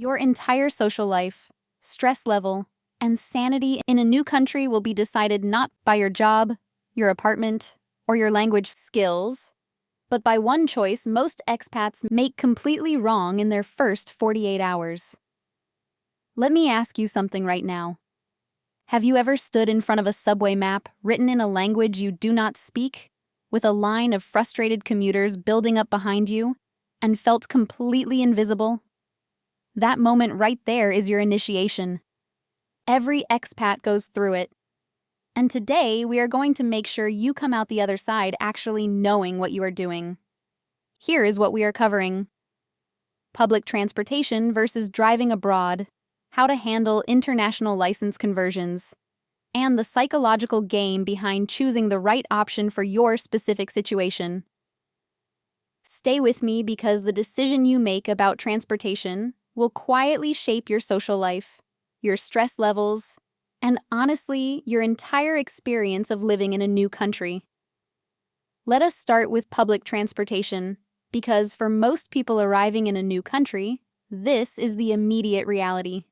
Your entire social life, stress level, and sanity in a new country will be decided not by your job, your apartment, or your language skills, but by one choice most expats make completely wrong in their first 48 hours. Let me ask you something right now. Have you ever stood in front of a subway map written in a language you do not speak, with a line of frustrated commuters building up behind you, and felt completely invisible? That moment right there is your initiation. Every expat goes through it. And today, we are going to make sure you come out the other side actually knowing what you are doing. Here is what we are covering: public transportation versus driving abroad, how to handle international license conversions, and the psychological game behind choosing the right option for your specific situation. Stay with me because the decision you make about transportation will quietly shape your social life, your stress levels, and honestly, your entire experience of living in a new country. Let us start with public transportation, because for most people arriving in a new country, this is the immediate reality.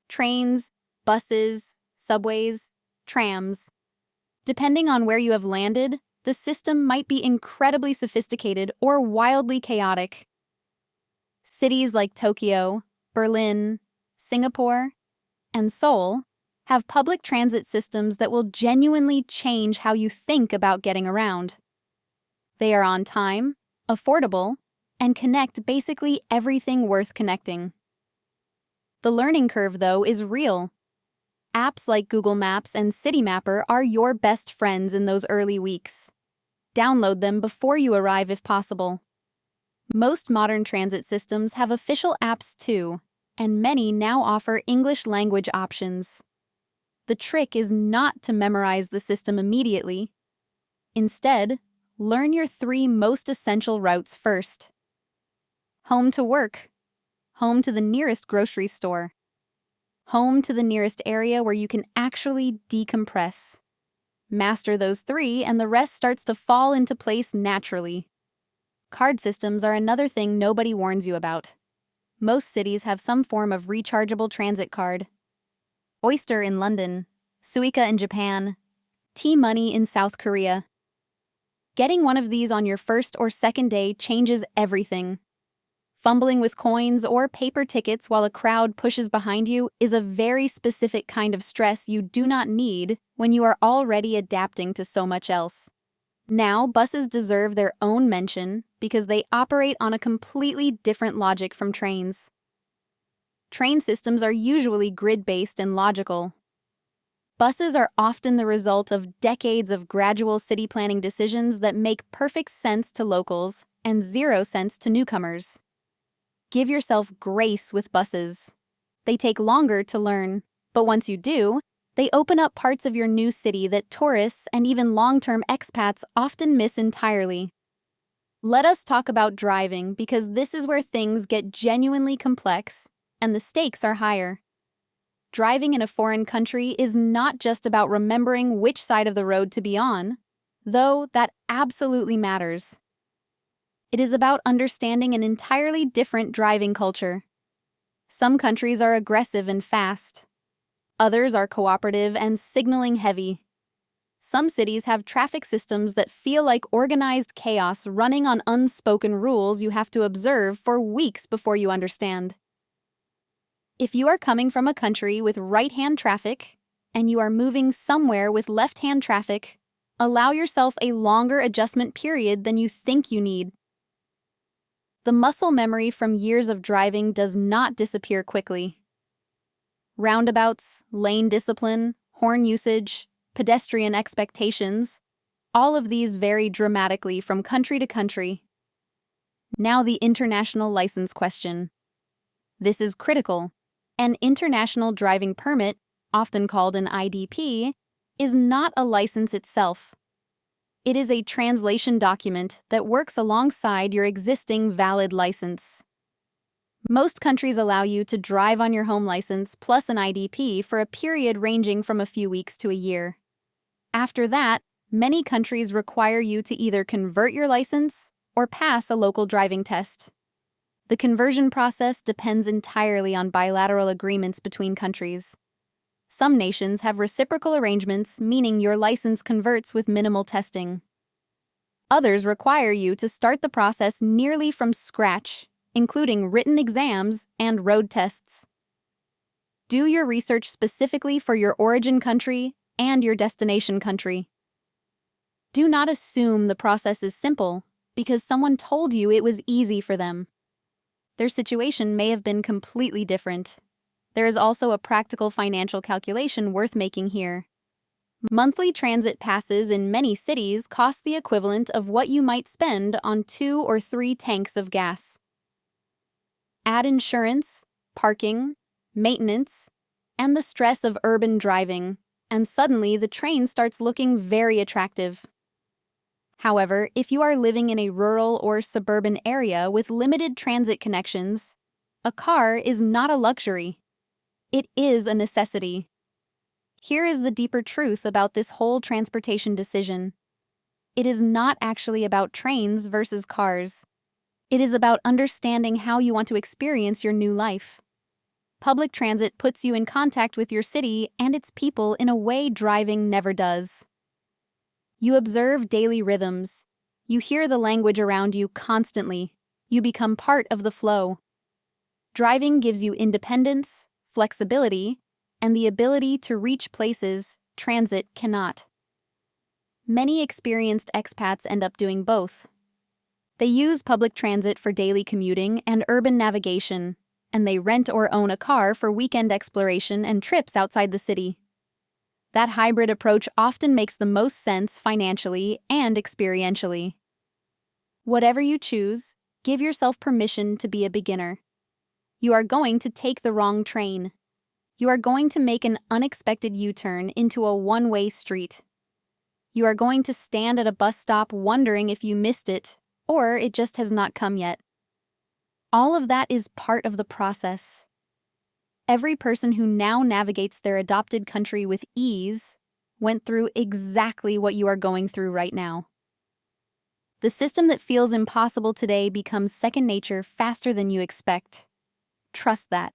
Trains, buses, subways, trams. Depending on where you have landed, the system might be incredibly sophisticated or wildly chaotic. Cities like Tokyo, Berlin, Singapore, and Seoul have public transit systems that will genuinely change how you think about getting around. They are on time, affordable, and connect basically everything worth connecting. The learning curve, though, is real. Apps like Google Maps and Citymapper are your best friends in those early weeks. Download them before you arrive if possible. Most modern transit systems have official apps too, and many now offer English language options. The trick is not to memorize the system immediately. Instead, learn your 3 most essential routes first. Home to work, home to the nearest grocery store, home to the nearest area where you can actually decompress. Master those 3 and the rest starts to fall into place naturally. Card systems are another thing nobody warns you about. Most cities have some form of rechargeable transit card. Oyster in London, Suica in Japan, T-Money in South Korea. Getting one of these on your first or second day changes everything. Fumbling with coins or paper tickets while a crowd pushes behind you is a very specific kind of stress you do not need when you are already adapting to so much else. Now, buses deserve their own mention because they operate on a completely different logic from trains. Train systems are usually grid-based and logical. Buses are often the result of decades of gradual city planning decisions that make perfect sense to locals and 0 sense to newcomers. Give yourself grace with buses. They take longer to learn, but once you do, they open up parts of your new city that tourists and even long-term expats often miss entirely. Let us talk about driving because this is where things get genuinely complex and the stakes are higher. Driving in a foreign country is not just about remembering which side of the road to be on, though that absolutely matters. It is about understanding an entirely different driving culture. Some countries are aggressive and fast. Others are cooperative and signaling heavy. Some cities have traffic systems that feel like organized chaos running on unspoken rules you have to observe for weeks before you understand. If you are coming from a country with right-hand traffic and you are moving somewhere with left-hand traffic, allow yourself a longer adjustment period than you think you need. The muscle memory from years of driving does not disappear quickly. Roundabouts, lane discipline, horn usage, pedestrian expectations, all of these vary dramatically from country to country. Now the international license question. This is critical. An international driving permit, often called an IDP, is not a license itself. It is a translation document that works alongside your existing valid license. Most countries allow you to drive on your home license plus an IDP for a period ranging from a few weeks to a year. After that, many countries require you to either convert your license or pass a local driving test. The conversion process depends entirely on bilateral agreements between countries. Some nations have reciprocal arrangements, meaning your license converts with minimal testing. Others require you to start the process nearly from scratch, including written exams and road tests. Do your research specifically for your origin country and your destination country. Do not assume the process is simple because someone told you it was easy for them. Their situation may have been completely different. There is also a practical financial calculation worth making here. Monthly transit passes in many cities cost the equivalent of what you might spend on 2 or 3 tanks of gas. Add insurance, parking, maintenance, and the stress of urban driving, and suddenly the train starts looking very attractive. However, if you are living in a rural or suburban area with limited transit connections, a car is not a luxury. It is a necessity. Here is the deeper truth about this whole transportation decision. It is not actually about trains versus cars. It is about understanding how you want to experience your new life. Public transit puts you in contact with your city and its people in a way driving never does. You observe daily rhythms. You hear the language around you constantly. You become part of the flow. Driving gives you independence, flexibility, and the ability to reach places transit cannot. Many experienced expats end up doing both. They use public transit for daily commuting and urban navigation, and they rent or own a car for weekend exploration and trips outside the city. That hybrid approach often makes the most sense financially and experientially. Whatever you choose, give yourself permission to be a beginner. You are going to take the wrong train. You are going to make an unexpected U-turn into a one-way street. You are going to stand at a bus stop wondering if you missed it, or it just has not come yet. All of that is part of the process. Every person who now navigates their adopted country with ease went through exactly what you are going through right now. The system that feels impossible today becomes second nature faster than you expect. Trust that.